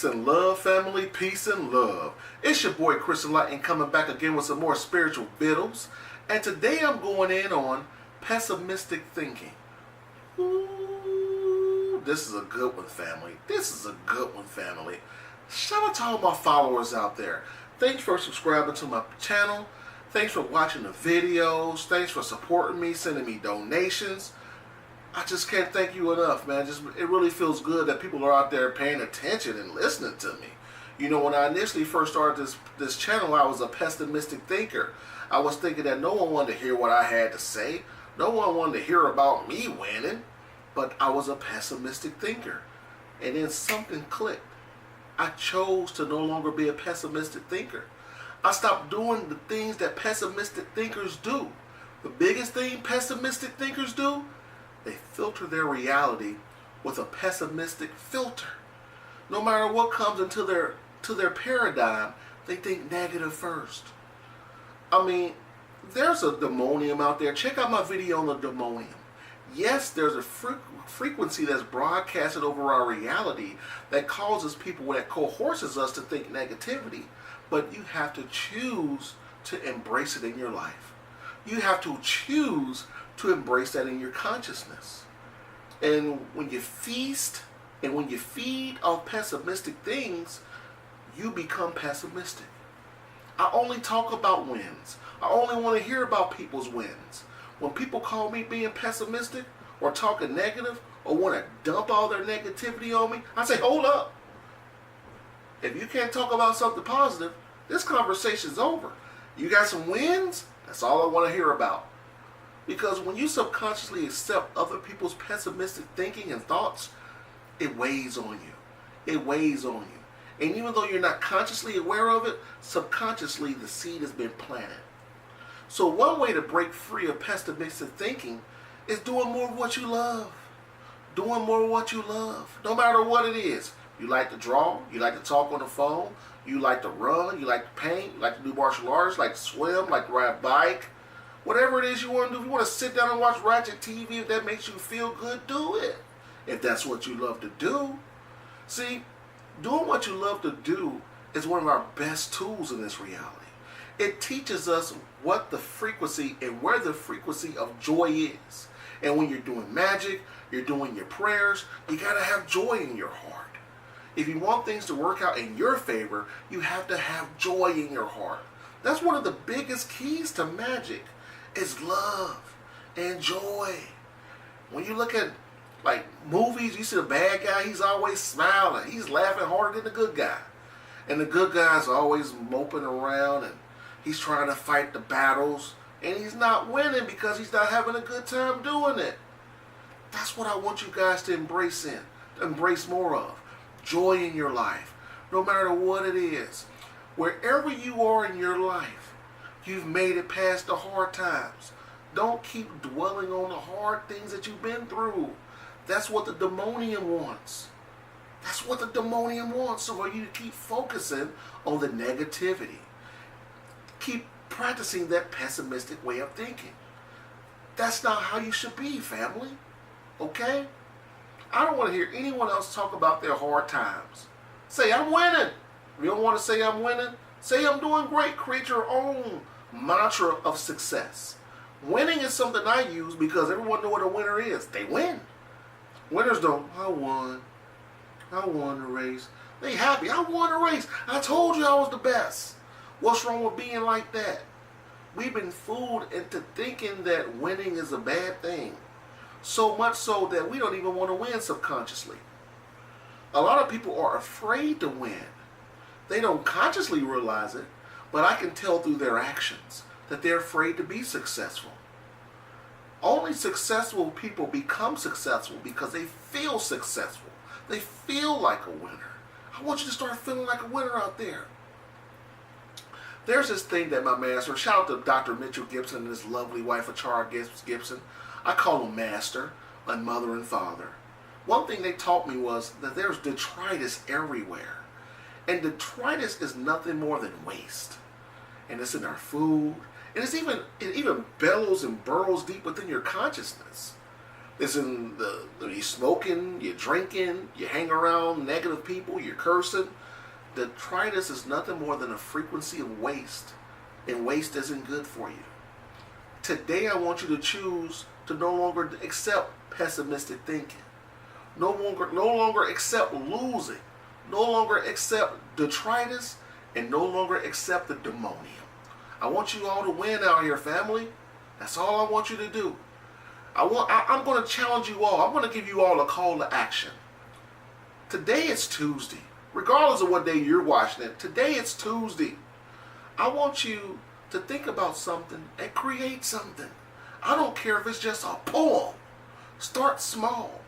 Peace and love, family. Peace and love. It's your boy Chris Enlightened coming back again with some more spiritual vittles. And today I'm going in on pessimistic thinking. Ooh, this is a good one, family. This is a good one, family. Shout out to all my followers out there. Thanks for subscribing to my channel. Thanks for watching the videos. Thanks for supporting me, sending me donations. I just can't thank you enough, man. It really feels good that people are out there paying attention and listening to me. You know, when I initially first started this channel, I was a pessimistic thinker. I was thinking that no one wanted to hear what I had to say. No one wanted to hear about me winning. But I was a pessimistic thinker. And then something clicked. I chose to no longer be a pessimistic thinker. I stopped doing the things that pessimistic thinkers do. The biggest thing pessimistic thinkers do, they filter their reality with a pessimistic filter. No matter what comes into their paradigm, they think negative first. I mean, there's a demonium out there. Check out my video on the demonium. Yes, there's a frequency that's broadcasted over our reality that causes people, that coerces us to think negativity. But you have to choose to embrace it in your life. You have to choose to embrace that in your consciousness. And when you feast and when you feed off pessimistic things, you become pessimistic. I only talk about wins. I only want to hear about people's wins. When people call me being pessimistic or talking negative or want to dump all their negativity on me, I say, hold up. If you can't talk about something positive, this conversation's over. You got some wins? That's all I want to hear about. Because when you subconsciously accept other people's pessimistic thinking and thoughts, it weighs on you. It weighs on you. And even though you're not consciously aware of it, subconsciously the seed has been planted. So one way to break free of pessimistic thinking is doing more of what you love. Doing more of what you love, no matter what it is. You like to draw, you like to talk on the phone, you like to run, you like to paint, you like to do martial arts, like to swim, like to ride a bike. Whatever it is you want to do, if you want to sit down and watch ratchet TV, if that makes you feel good, do it. If that's what you love to do. See, doing what you love to do is one of our best tools in this reality. It teaches us what the frequency and where the frequency of joy is. And when you're doing magic, you're doing your prayers, you got to have joy in your heart. If you want things to work out in your favor, you have to have joy in your heart. That's one of the biggest keys to magic. Is love and joy. When you look at like movies, you see the bad guy, he's always smiling. He's laughing harder than the good guy. And the good guy's always moping around and he's trying to fight the battles. And he's not winning because he's not having a good time doing it. That's what I want you guys to embrace more of. Joy in your life. No matter what it is. Wherever you are in your life, you've made it past the hard times. Don't keep dwelling on the hard things that you've been through. That's what the demonium wants. That's what the demonium wants. So for you to keep focusing on the negativity. Keep practicing that pessimistic way of thinking. That's not how you should be, family. Okay? I don't want to hear anyone else talk about their hard times. Say, I'm winning. If you don't want to say I'm winning, say I'm doing great. Create your own mantra of success. Winning is something I use because everyone knows what a winner is. They win. Winners don't, I won the race. They happy, I won the race. I told you I was the best. What's wrong with being like that? We've been fooled into thinking that winning is a bad thing. So much so that we don't even want to win subconsciously. A lot of people are afraid to win. They don't consciously realize it, but I can tell through their actions that they're afraid to be successful. Only successful people become successful because they feel successful. They feel like a winner. I want you to start feeling like a winner out there. There's this thing that my master, shout out to Dr. Mitchell Gibson and his lovely wife, Achara Gibson. I call them master, my mother and father. One thing they taught me was that there's detritus everywhere. And detritus is nothing more than waste. And it's in our food. And it even bellows and burrows deep within your consciousness. It's in you smoking, you're drinking, you hang around negative people, you're cursing. Detritus is nothing more than a frequency of waste, and waste isn't good for you. Today I want you to choose to no longer accept pessimistic thinking. No longer accept losing. No longer accept detritus, and no longer accept the demonium. I want you all to win out here, family. That's all I want you to do. I'm going to challenge you all. I'm going to give you all a call to action. Today is Tuesday. Regardless of what day you're watching it, today it's Tuesday. I want you to think about something and create something. I don't care if it's just a poem. Start small,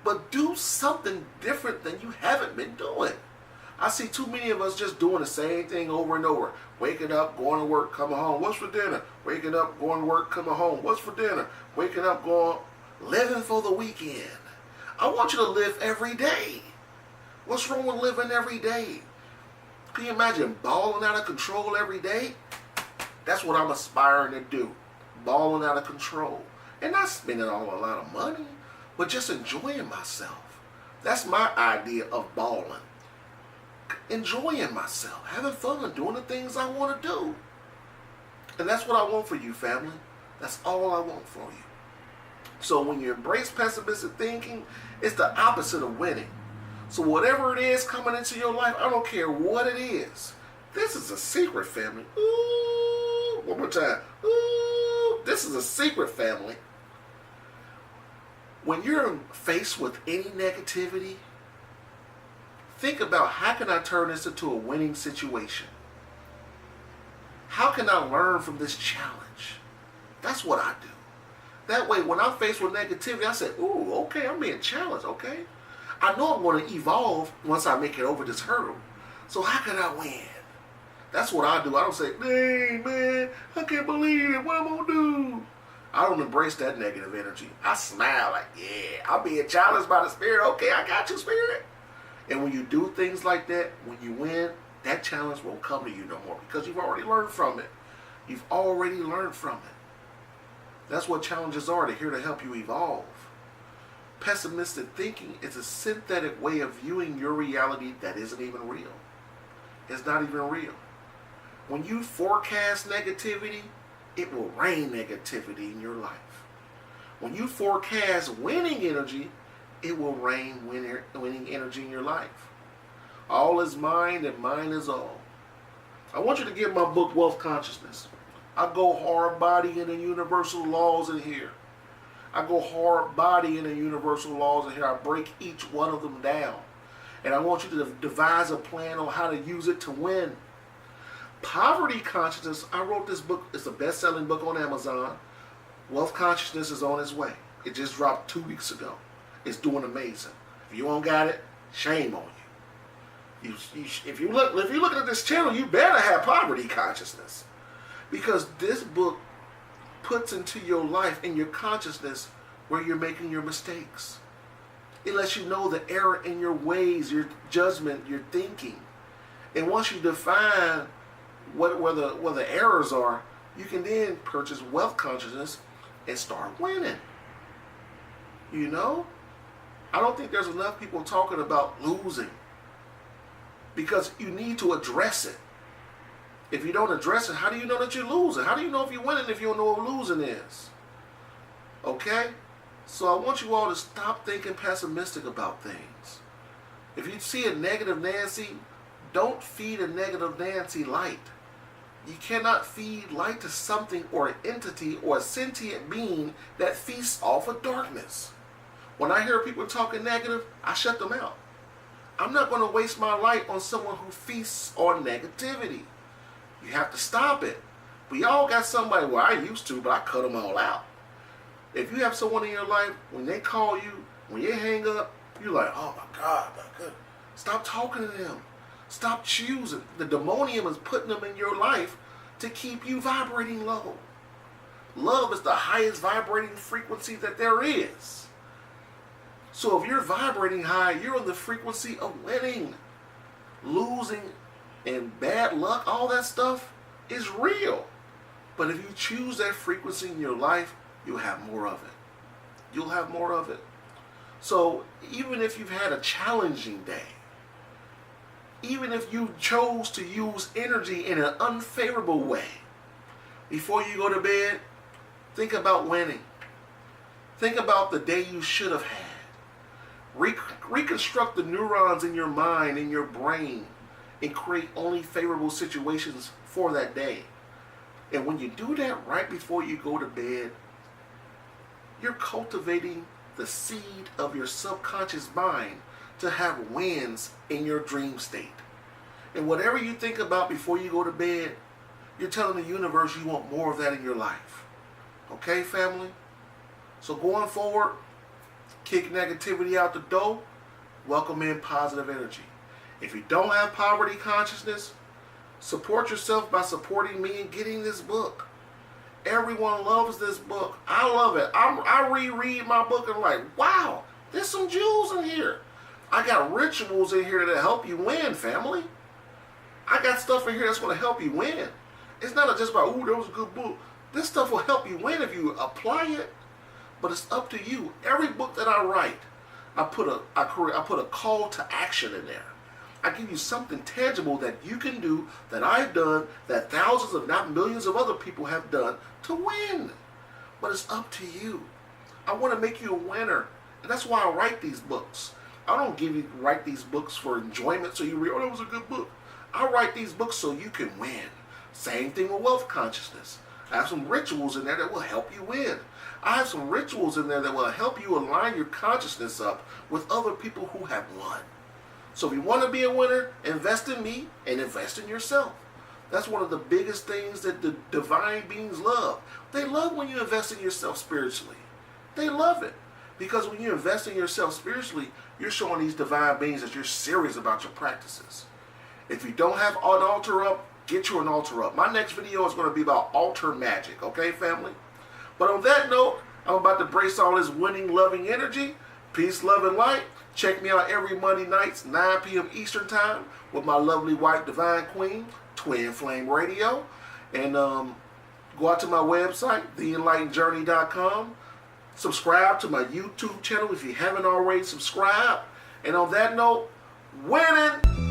but do something different than you haven't been doing. I see too many of us just doing the same thing over and over. Waking up, going to work, coming home. What's for dinner? Waking up, going to work, coming home. What's for dinner? Waking up, going, living for the weekend. I want you to live every day. What's wrong with living every day? Can you imagine balling out of control every day? That's what I'm aspiring to do. Balling out of control. And not spending a lot of money, but just enjoying myself. That's my idea of balling. Enjoying myself, having fun, doing the things I want to do. And that's what I want for you, family. That's all I want for you. So when you embrace pessimistic thinking, it's the opposite of winning. So whatever it is coming into your life, I don't care what it is. This is a secret, family. Ooh, one more time. Ooh, this is a secret, family. When you're faced with any negativity, think about, how can I turn this into a winning situation? How can I learn from this challenge? That's what I do. That way, when I'm faced with negativity, I say, ooh, okay, I'm being challenged, okay? I know I'm going to evolve once I make it over this hurdle. So how can I win? That's what I do. I don't say, dang, man, I can't believe it. What am I going to do? I don't embrace that negative energy. I smile like, yeah, I'm being challenged by the Spirit. Okay, I got you, Spirit. And when you do things like that, when you win, that challenge won't come to you no more because you've already learned from it. You've already learned from it. That's what challenges are. They're here to help you evolve. Pessimistic thinking is a synthetic way of viewing your reality that isn't even real. It's not even real. When you forecast negativity, it will rain negativity in your life. When you forecast winning energy, it will rain winning energy in your life. All is mind and mind is all. I want you to get my book, Wealth Consciousness. I go hard body in the universal laws in here. I go hard body in the universal laws in here. I break each one of them down. And I want you to devise a plan on how to use it to win. Poverty Consciousness, I wrote this book. It's a best-selling book on Amazon. Wealth Consciousness is on its way. It just dropped 2 weeks ago. It's doing amazing. If you don't got it, shame on you. If you're looking at this channel, you better have Poverty Consciousness. Because this book puts into your life and your consciousness where you're making your mistakes. It lets you know the error in your ways, your judgment, your thinking. And once you define where the errors are, you can then purchase Wealth Consciousness and start winning. You know? I don't think there's enough people talking about losing. Because you need to address it. If you don't address it, how do you know that you're losing? How do you know if you're winning if you don't know what losing is? Okay? So I want you all to stop thinking pessimistic about things. If you see a negative Nancy, don't feed a negative Nancy light. You cannot feed light to something or an entity or a sentient being that feasts off of darkness. When I hear people talking negative, I shut them out. I'm not going to waste my light on someone who feasts on negativity. You have to stop it. We all got somebody, well, I used to, but I cut them all out. If you have someone in your life, when they call you, when you hang up, you're like, oh my God, my goodness. Stop talking to them. Stop choosing. The demonium is putting them in your life to keep you vibrating low. Love is the highest vibrating frequency that there is. So if you're vibrating high, you're on the frequency of winning. Losing and bad luck, all that stuff is real. But if you choose that frequency in your life, you'll have more of it. you'll have more of it. So even if you've had a challenging day, even if you chose to use energy in an unfavorable way, before you go to bed, think about winning. Think about the day you should have had. Reconstruct the neurons in your mind, in your brain, and create only favorable situations for that day. And when you do that right before you go to bed, you're cultivating the seed of your subconscious mind to have wins in your dream state. And whatever you think about before you go to bed, you're telling the universe you want more of that in your life. Okay, family? So going forward, kick negativity out the door, welcome in positive energy. If you don't have poverty consciousness, support yourself by supporting me and getting this book. Everyone loves this book. I love it. I reread my book and I'm like, wow, there's some jewels in here. I got rituals in here that help you win, family. I got stuff in here that's going to help you win. It's not just about, ooh, that was a good book. This stuff will help you win if you apply it. But it's up to you. Every book that I write, I put a call to action in there. I give you something tangible that you can do, that I've done, that thousands if not millions of other people have done to win. But it's up to you. I want to make you a winner. And that's why I write these books. I don't write these books for enjoyment so you read, oh, that was a good book. I write these books so you can win. Same thing with wealth consciousness. I have some rituals in there that will help you win. I have some rituals in there that will help you align your consciousness up with other people who have won. So if you want to be a winner, invest in me and invest in yourself. That's one of the biggest things that the divine beings love. They love when you invest in yourself spiritually. They love it. Because when you invest in yourself spiritually, you're showing these divine beings that you're serious about your practices. If you don't have an altar up, get you an altar up. My next video is going to be about altar magic, okay, family? But on that note, I'm about to brace all this winning, loving energy. Peace, love, and light. Check me out every Monday nights, 9 p.m. Eastern Time, with my lovely wife, Divine Queen, Twin Flame Radio. And go out to my website, theenlightenedjourney.com. Subscribe to my YouTube channel if you haven't already subscribed. And on that note, winning!